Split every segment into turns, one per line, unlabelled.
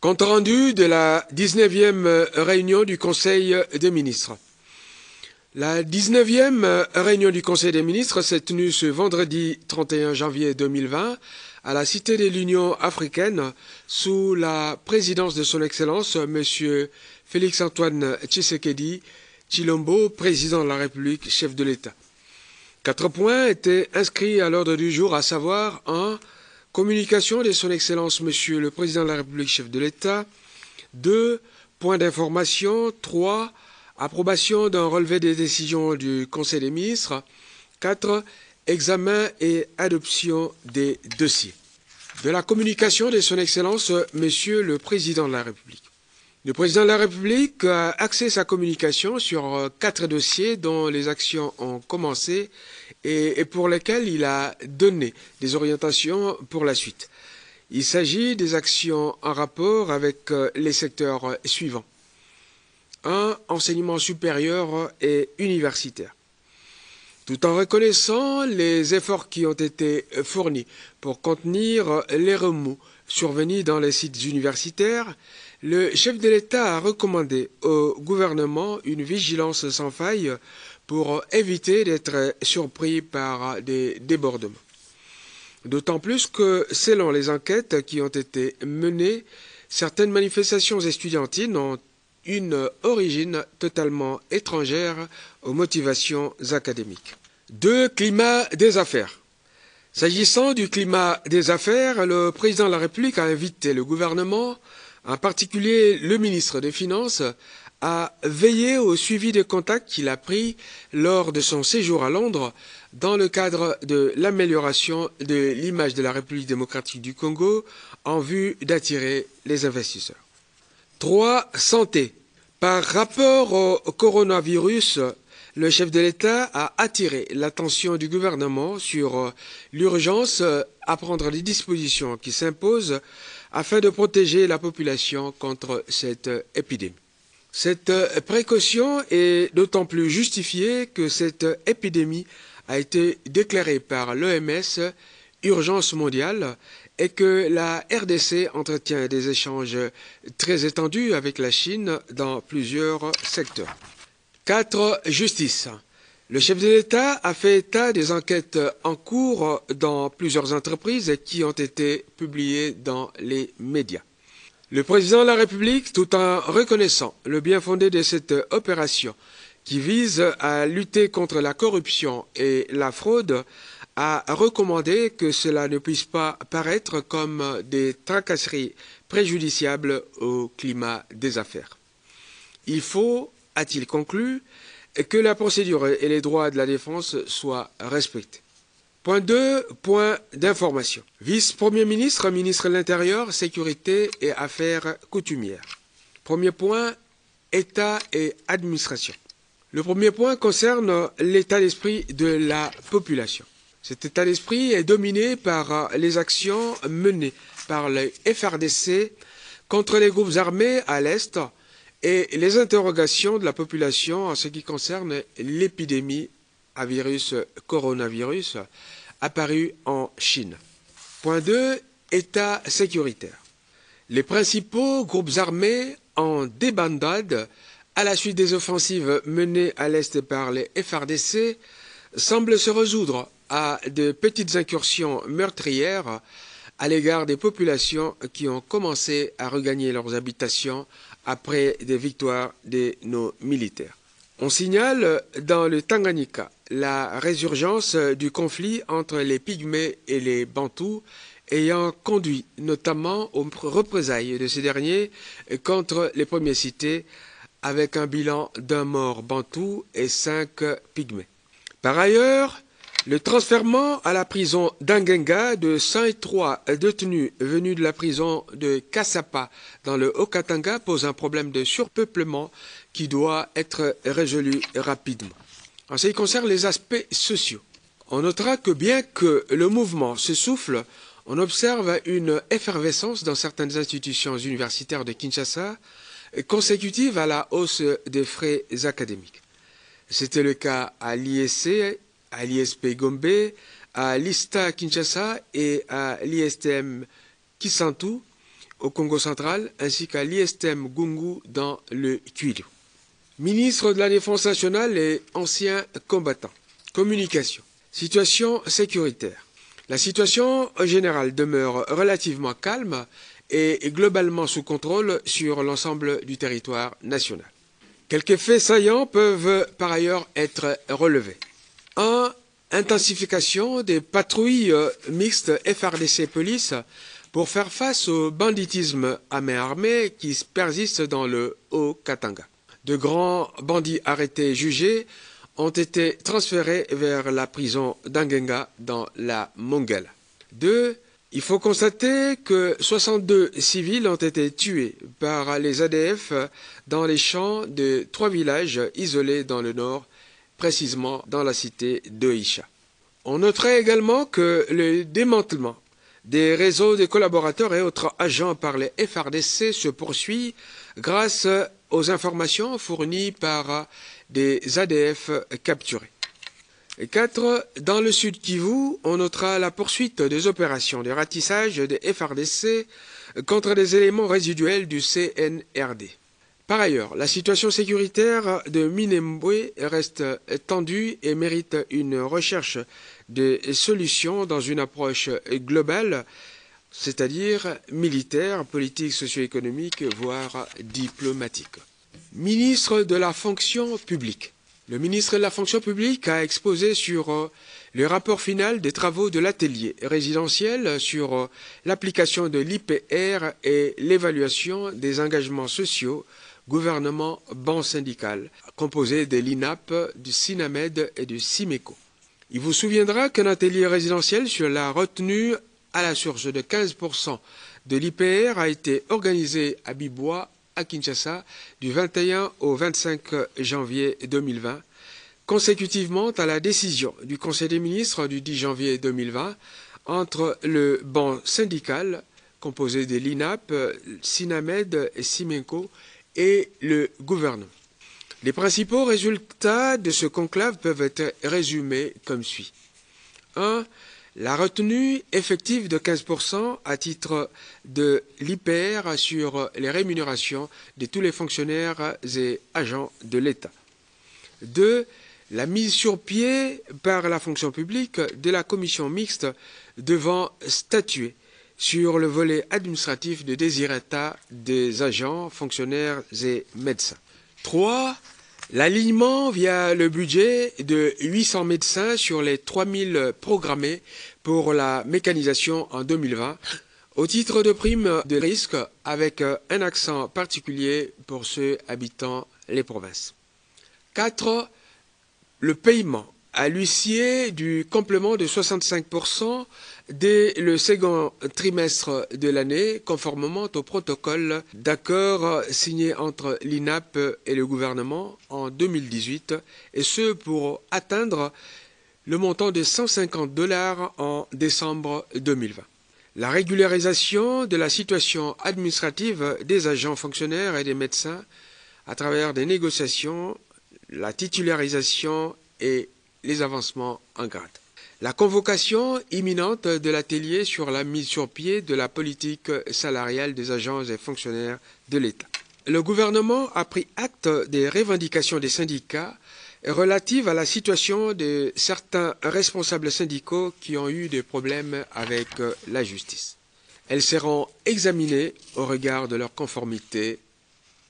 Compte rendu de la 19e réunion du Conseil des ministres. La 19e réunion du Conseil des ministres s'est tenue ce vendredi 31 janvier 2020 à la Cité de l'Union africaine sous la présidence de son Excellence M. Félix-Antoine Tshisekedi Tshilombo, président de la République, chef de l'État. 4 points étaient inscrits à l'ordre du jour, à savoir 1. Communication de son Excellence Monsieur le Président de la République, chef de l'État. 2. Points d'information. 3. Approbation d'un relevé des décisions du Conseil des ministres. 4. Examen et adoption des dossiers. De la communication de son Excellence Monsieur le Président de la République. Le Président de la République a axé sa communication sur 4 dossiers dont les actions ont commencé et pour lesquels il a donné des orientations pour la suite. Il s'agit des actions en rapport avec les secteurs suivants. 1. Enseignement supérieur et universitaire. Tout en reconnaissant les efforts qui ont été fournis pour contenir les remous survenus dans les sites universitaires, le chef de l'État a recommandé au gouvernement une vigilance sans faille pour éviter d'être surpris par des débordements. D'autant plus que, selon les enquêtes qui ont été menées, certaines manifestations estudiantines ont une origine totalement étrangère aux motivations académiques. 2. Climat des affaires. S'agissant du climat des affaires, le président de la République a invité le gouvernement, en particulier le ministre des Finances, à veiller au suivi des contacts qu'il a pris lors de son séjour à Londres dans le cadre de l'amélioration de l'image de la République démocratique du Congo en vue d'attirer les investisseurs. 3. Santé. Par rapport au coronavirus, le chef de l'État a attiré l'attention du gouvernement sur l'urgence à prendre les dispositions qui s'imposent afin de protéger la population contre cette épidémie. Cette précaution est d'autant plus justifiée que cette épidémie a été déclarée par l'OMS urgence mondiale et que la RDC entretient des échanges très étendus avec la Chine dans plusieurs secteurs. 4. Justice. Le chef de l'État a fait état des enquêtes en cours dans plusieurs entreprises qui ont été publiées dans les médias. Le président de la République, tout en reconnaissant le bien fondé de cette opération qui vise à lutter contre la corruption et la fraude, a recommandé que cela ne puisse pas paraître comme des tracasseries préjudiciables au climat des affaires. Il faut, a-t-il conclu, que la procédure et les droits de la défense soient respectés. Point 2. Point d'information. Vice-premier ministre, ministre de l'Intérieur, Sécurité et Affaires coutumières. Premier point, État et administration. Le premier point concerne l'état d'esprit de la population. Cet état d'esprit est dominé par les actions menées par le FARDC contre les groupes armés à l'Est et les interrogations de la population en ce qui concerne l'épidémie à coronavirus apparu en Chine. Point 2. État sécuritaire. Les principaux groupes armés en débandade à la suite des offensives menées à l'Est par les FARDC semblent se résoudre à de petites incursions meurtrières à l'égard des populations qui ont commencé à regagner leurs habitations après des victoires de nos militaires. On signale dans le Tanganyika la résurgence du conflit entre les Pygmées et les Bantous ayant conduit notamment aux représailles de ces derniers contre les premiers cités avec un bilan d'un mort Bantou et 5 Pygmées. Par ailleurs, le transfèrement à la prison d'Angenga de 103 détenus venus de la prison de Kassapa dans le Haut-Katanga pose un problème de surpeuplement qui doit être résolu rapidement. En ce qui concerne les aspects sociaux, on notera que bien que le mouvement se souffle, on observe une effervescence dans certaines institutions universitaires de Kinshasa consécutive à la hausse des frais académiques. C'était le cas à l'ISC, à l'ISP Gombe, à l'ISTA Kinshasa et à l'ISTM Kisantu, au Congo central, ainsi qu'à l'ISTM Gungu dans le Kwilu. Ministre de la Défense nationale et ancien combattant. Communication. Situation sécuritaire. La situation générale demeure relativement calme et globalement sous contrôle sur l'ensemble du territoire national. Quelques faits saillants peuvent par ailleurs être relevés. 1. Intensification des patrouilles mixtes FARDC-Police pour faire face au banditisme à main armée qui persiste dans le Haut-Katanga. De grands bandits arrêtés et jugés ont été transférés vers la prison d'Angenga dans la Mongala. 2. Il faut constater que 62 civils ont été tués par les ADF dans les champs de 3 villages isolés dans le nord, précisément dans la cité de Isha. On noterait également que le démantèlement des réseaux de collaborateurs et autres agents par les FARDC se poursuit grâce aux informations fournies par des ADF capturés. Et 4. Dans le sud Kivu, on notera la poursuite des opérations de ratissage des FARDC contre des éléments résiduels du CNRD. Par ailleurs, la situation sécuritaire de Minembwe reste tendue et mérite une recherche de solutions dans une approche globale, c'est-à-dire militaire, politique, socio-économique, voire diplomatique. Ministre de la fonction publique. Le ministre de la fonction publique a exposé sur le rapport final des travaux de l'atelier résidentiel sur l'application de l'IPR et l'évaluation des engagements sociaux, gouvernement, banque syndicale, composé de l'INAP, du SINAMED et du SIMECO. Il vous souviendra qu'un atelier résidentiel sur la retenue à la source de 15% de l'IPR a été organisé à Bibois, à Kinshasa, du 21 au 25 janvier 2020, consécutivement à la décision du Conseil des ministres du 10 janvier 2020 entre le banc syndical, composé de l'INAP, SINAMED et SIMECO, et le gouvernement. Les principaux résultats de ce conclave peuvent être résumés comme suit. 1. La retenue effective de 15% à titre de l'IPR sur les rémunérations de tous les fonctionnaires et agents de l'État. 2. La mise sur pied par la fonction publique de la commission mixte devant statuer sur le volet administratif de désirata des agents, fonctionnaires et médecins. 3. L'alignement via le budget de 800 médecins sur les 3000 programmés pour la mécanisation en 2020 au titre de prime de risque avec un accent particulier pour ceux habitant les provinces. 4. Le paiement à l'huissier du complément de 65% dès le second trimestre de l'année, conformément au protocole d'accord signé entre l'INAP et le gouvernement en 2018, et ce pour atteindre le montant de $150 en décembre 2020. La régularisation de la situation administrative des agents fonctionnaires et des médecins à travers des négociations, la titularisation et les avancements en grade. La convocation imminente de l'atelier sur la mise sur pied de la politique salariale des agents et fonctionnaires de l'État. Le gouvernement a pris acte des revendications des syndicats relatives à la situation de certains responsables syndicaux qui ont eu des problèmes avec la justice. Elles seront examinées au regard de leur conformité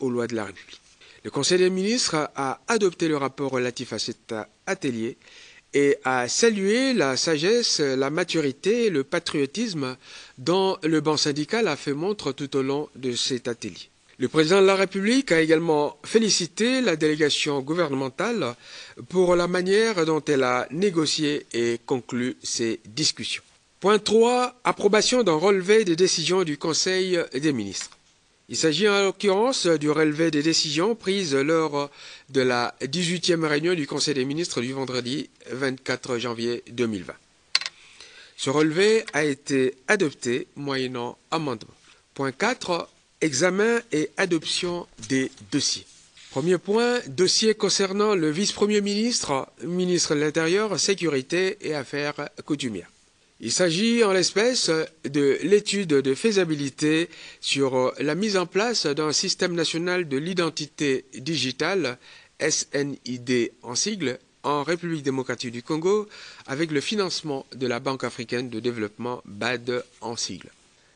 aux lois de la République. Le Conseil des ministres a adopté le rapport relatif à cet atelier et a salué la sagesse, la maturité et le patriotisme dont le banc syndical a fait montre tout au long de cet atelier. Le président de la République a également félicité la délégation gouvernementale pour la manière dont elle a négocié et conclu ces discussions. Point 3. Approbation d'un relevé des décisions du Conseil des ministres. Il s'agit en l'occurrence du relevé des décisions prises lors de la 18e réunion du Conseil des ministres du vendredi 24 janvier 2020. Ce relevé a été adopté moyennant amendement. Point 4. Examen et adoption des dossiers. Premier point, dossier concernant le vice-premier ministre, ministre de l'Intérieur, Sécurité et Affaires coutumières. Il s'agit en l'espèce de l'étude de faisabilité sur la mise en place d'un système national de l'identité digitale, SNID en sigle, en République démocratique du Congo, avec le financement de la Banque africaine de développement, BAD en sigle.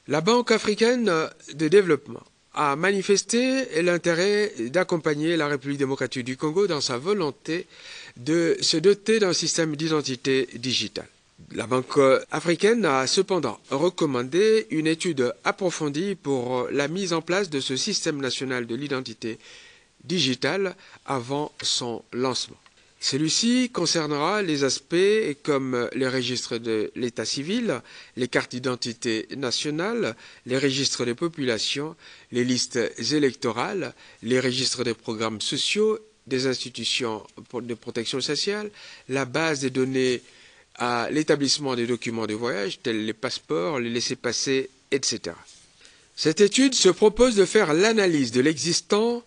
La Banque africaine de développement a manifesté l'intérêt d'accompagner la République démocratique du Congo dans sa volonté de se doter d'un système d'identité digitale. La Banque africaine a cependant recommandé une étude approfondie pour la mise en place de ce système national de l'identité digitale avant son lancement. Celui-ci concernera les aspects comme les registres de l'état civil, les cartes d'identité nationale, les registres des populations, les listes électorales, les registres des programmes sociaux, des institutions de protection sociale, la base des données à l'établissement des documents de voyage tels les passeports, les laissez-passer, etc. Cette étude se propose de faire l'analyse de l'existant,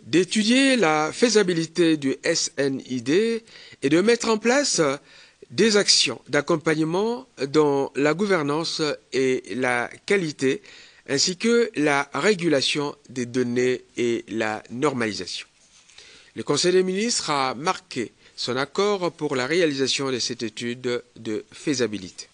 d'étudier la faisabilité du SNID et de mettre en place des actions d'accompagnement dans la gouvernance et la qualité, ainsi que la régulation des données et la normalisation. Le Conseil des ministres a marqué son accord pour la réalisation de cette étude de faisabilité.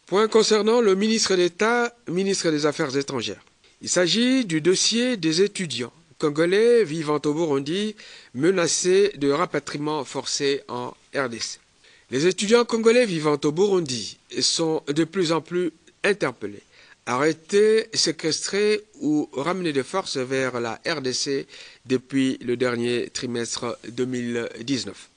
Point concernant le ministre d'État, ministre des Affaires étrangères. Il s'agit du dossier des étudiants congolais vivant au Burundi menacés de rapatriement forcé en RDC. Les étudiants congolais vivant au Burundi sont de plus en plus interpellés, arrêtés, séquestrés ou ramenés de force vers la RDC depuis le dernier trimestre 2019.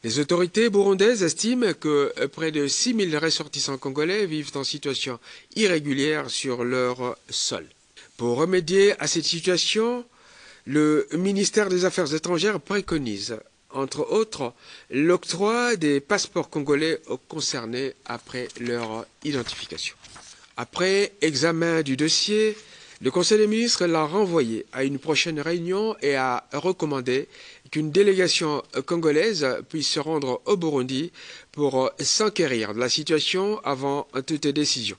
Les autorités burundaises estiment que près de 6 000 ressortissants congolais vivent en situation irrégulière sur leur sol. Pour remédier à cette situation, le ministère des Affaires étrangères préconise, entre autres, l'octroi des passeports congolais aux concernés après leur identification. Après examen du dossier, le Conseil des ministres l'a renvoyé à une prochaine réunion et a recommandé qu'une délégation congolaise puisse se rendre au Burundi pour s'enquérir de la situation avant toute décision.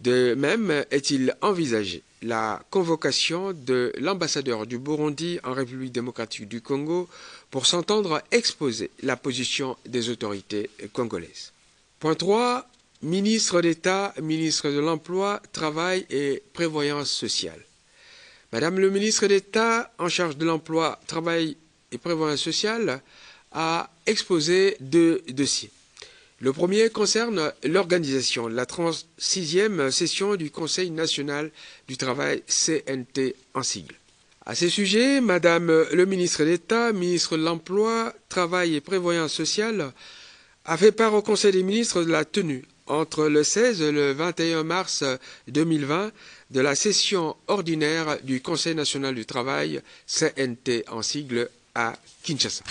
De même, est-il envisagé la convocation de l'ambassadeur du Burundi en République démocratique du Congo pour s'entendre exposer la position des autorités congolaises. Point 3. Ministre d'État, ministre de l'Emploi, Travail et Prévoyance sociale. Madame le ministre d'État en charge de l'Emploi, Travail et Prévoyance sociale a exposé deux dossiers. Le premier concerne l'organisation de la 36e session du Conseil national du travail CNT en sigle. À ce sujet, Madame le ministre d'État, ministre de l'Emploi, Travail et Prévoyance sociale, a fait part au Conseil des ministres de la tenue entre le 16 et le 21 mars 2020 de la session ordinaire du Conseil national du travail CNT en sigle à Kinshasa.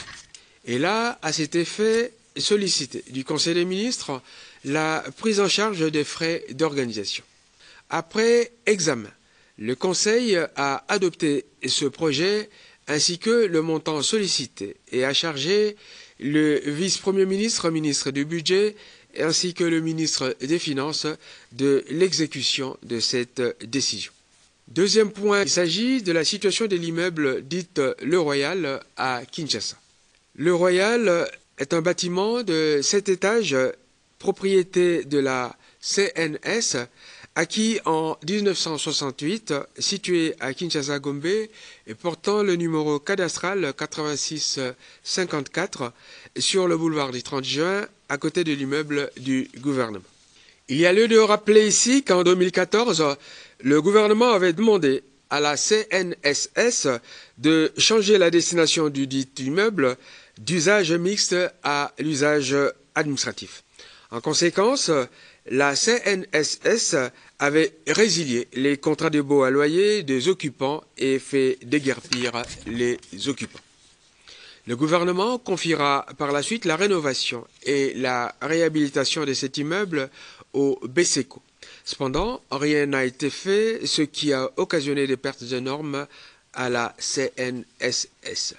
Et là, à cet effet, sollicité du Conseil des ministres la prise en charge des frais d'organisation. Après examen, le Conseil a adopté ce projet ainsi que le montant sollicité et a chargé le vice-premier ministre, ministre du Budget, ainsi que le ministre des Finances de l'exécution de cette décision. Deuxième point, il s'agit de la situation de l'immeuble dit Le Royal à Kinshasa. Le Royal est un bâtiment de 7 étages, propriété de la CNS, acquis en 1968, situé à Kinshasa-Gombe et portant le numéro cadastral 8654 sur le boulevard du 30 juin, à côté de l'immeuble du gouvernement. Il y a lieu de rappeler ici qu'en 2014, le gouvernement avait demandé à la CNSS de changer la destination du dit immeuble d'usage mixte à l'usage administratif. En conséquence, la CNSS avait résilié les contrats de baux à loyer des occupants et fait déguerpir les occupants. Le gouvernement confiera par la suite la rénovation et la réhabilitation de cet immeuble au BESECO. Cependant, rien n'a été fait, ce qui a occasionné des pertes énormes à la CNSS.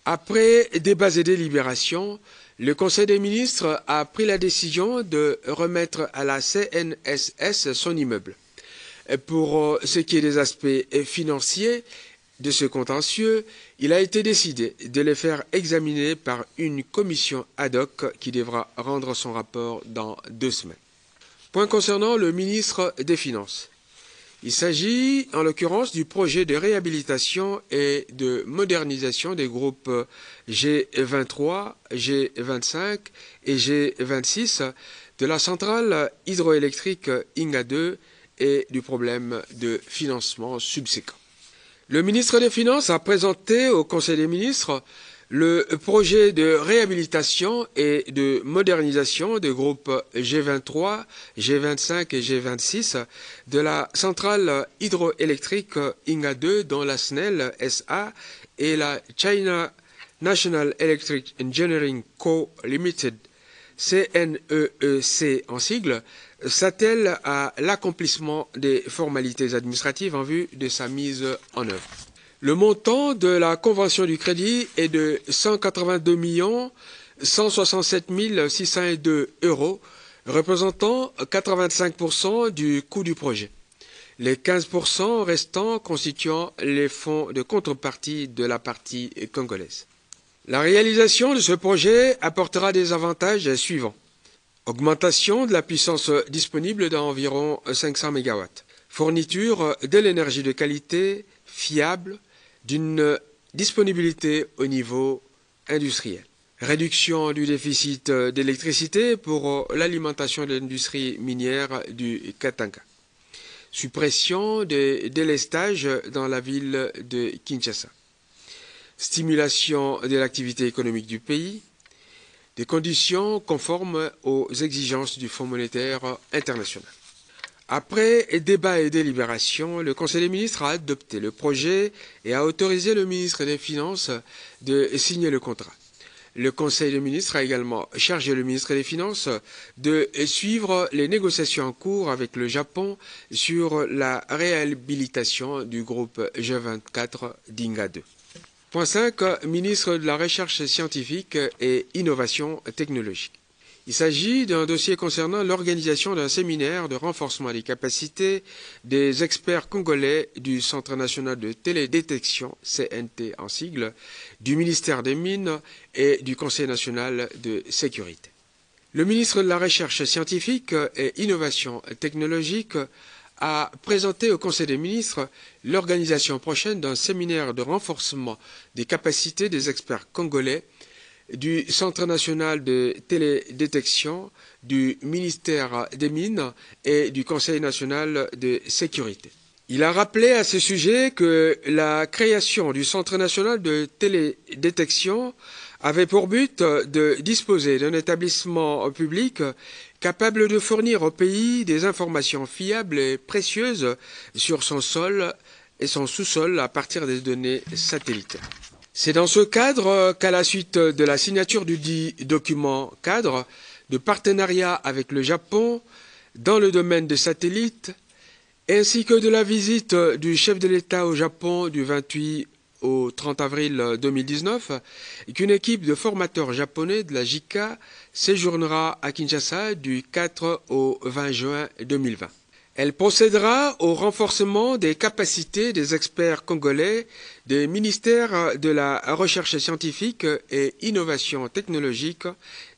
Après débats et délibérations, Le Conseil des ministres a pris la décision de remettre à la CNSS son immeuble. Pour ce qui est des aspects financiers de ce contentieux, il a été décidé de les faire examiner par une commission ad hoc qui devra rendre son rapport dans 2 semaines. Point concernant le ministre des Finances. Il s'agit en l'occurrence du projet de réhabilitation et de modernisation des groupes G23, G25 et G26 de la centrale hydroélectrique Inga 2 et du problème de financement subséquent. Le ministre des Finances a présenté au Conseil des ministres le projet de réhabilitation et de modernisation des groupes G23, G25 et G26 de la centrale hydroélectrique Inga 2 dont la SNEL SA et la China National Electric Engineering Co. Limited, CNEEC en sigle, s'attelle à l'accomplissement des formalités administratives en vue de sa mise en œuvre. Le montant de la convention du crédit est de 182 167 602 €, représentant 85% du coût du projet, les 15% restants constituant les fonds de contrepartie de la partie congolaise. La réalisation de ce projet apportera des avantages suivants. Augmentation de la puissance disponible d'environ 500 MW. Fourniture de l'énergie de qualité, fiable, d'une disponibilité au niveau industriel. Réduction du déficit d'électricité pour l'alimentation de l'industrie minière du Katanga. Suppression des délestages dans la ville de Kinshasa. Stimulation de l'activité économique du pays. Des conditions conformes aux exigences du Fonds monétaire international. Après débat et délibération, le Conseil des ministres a adopté le projet et a autorisé le ministre des Finances de signer le contrat. Le Conseil des ministres a également chargé le ministre des Finances de suivre les négociations en cours avec le Japon sur la réhabilitation du groupe G24 d'Inga 2. Point 5. Ministre de la Recherche scientifique et Innovation technologique. Il s'agit d'un dossier concernant l'organisation d'un séminaire de renforcement des capacités des experts congolais du Centre national de télédétection, CNT en sigle, du ministère des Mines et du Conseil national de sécurité. Le ministre de la Recherche scientifique et Innovation technologique a présenté au Conseil des ministres l'organisation prochaine d'un séminaire de renforcement des capacités des experts congolais du Centre national de télédétection, du ministère des Mines et du Conseil national de sécurité. Il a rappelé à ce sujet que la création du Centre national de télédétection avait pour but de disposer d'un établissement public capable de fournir au pays des informations fiables et précieuses sur son sol et son sous-sol à partir des données satellitaires. C'est dans ce cadre qu'à la suite de la signature du dit document cadre de partenariat avec le Japon dans le domaine des satellites, ainsi que de la visite du chef de l'État au Japon du 28 au 30 avril 2019, qu'une équipe de formateurs japonais de la JICA séjournera à Kinshasa du 4 au 20 juin 2020. Elle procédera au renforcement des capacités des experts congolais des ministères de la Recherche scientifique et Innovation technologique,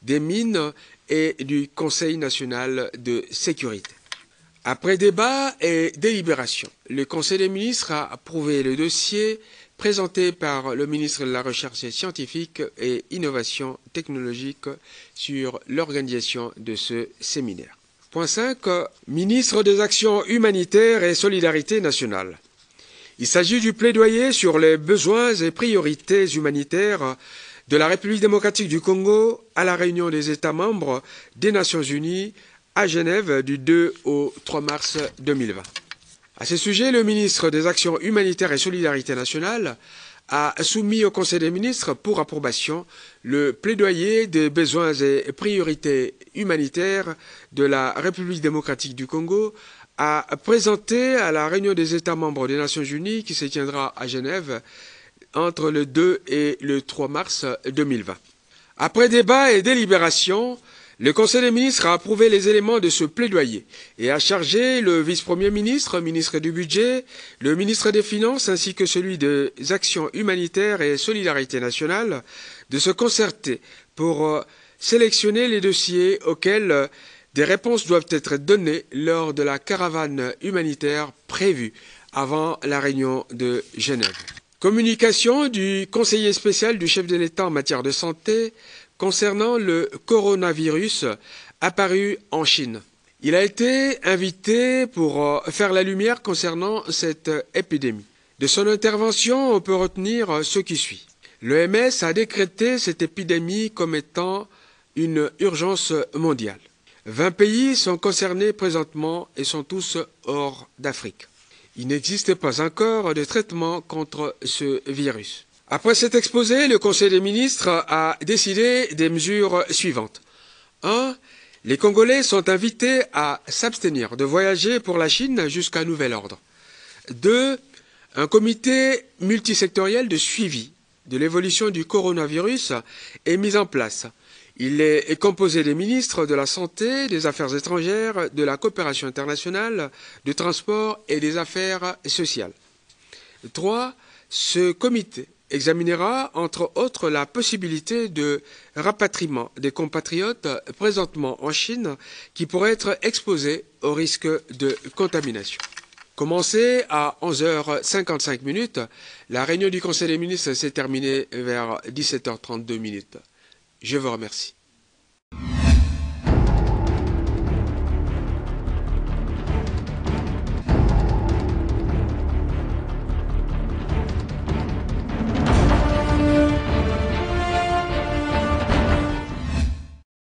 des Mines et du Conseil national de sécurité. Après débat et délibération, le Conseil des ministres a approuvé le dossier présenté par le ministre de la Recherche scientifique et Innovation technologique sur l'organisation de ce séminaire. Point 5. Ministre des Actions humanitaires et Solidarité nationale. Il s'agit du plaidoyer sur les besoins et priorités humanitaires de la République démocratique du Congo à la réunion des États membres des Nations Unies à Genève du 2 au 3 mars 2020. À ce sujet, le ministre des Actions humanitaires et Solidarité nationale a soumis au Conseil des ministres pour approbation le plaidoyer des besoins et priorités humanitaires de la République démocratique du Congo à présenter à la réunion des États membres des Nations Unies qui se tiendra à Genève entre le 2 et le 3 mars 2020. Après débat et délibération, le Conseil des ministres a approuvé les éléments de ce plaidoyer et a chargé le vice-premier ministre, ministre du Budget, le ministre des Finances ainsi que celui des Actions humanitaires et Solidarité nationale de se concerter pour sélectionner les dossiers auxquels des réponses doivent être données lors de la caravane humanitaire prévue avant la réunion de Genève. Communication du conseiller spécial du chef de l'État en matière de santé concernant le coronavirus apparu en Chine. Il a été invité pour faire la lumière concernant cette épidémie. De son intervention, on peut retenir ce qui suit. L'OMS a décrété cette épidémie comme étant une urgence mondiale. 20 pays sont concernés présentement et sont tous hors d'Afrique. Il n'existe pas encore de traitement contre ce virus. Après cet exposé, le Conseil des ministres a décidé des mesures suivantes. 1. Les Congolais sont invités à s'abstenir de voyager pour la Chine jusqu'à nouvel ordre. 2. Un comité multisectoriel de suivi de l'évolution du coronavirus est mis en place. Il est composé des ministres de la Santé, des Affaires étrangères, de la coopération internationale, du transport et des affaires sociales. 3. Ce comité examinera, entre autres, la possibilité de rapatriement des compatriotes présentement en Chine qui pourraient être exposés au risque de contamination. Commencée à 11h55, la réunion du Conseil des ministres s'est terminée vers 17h32. Je vous remercie.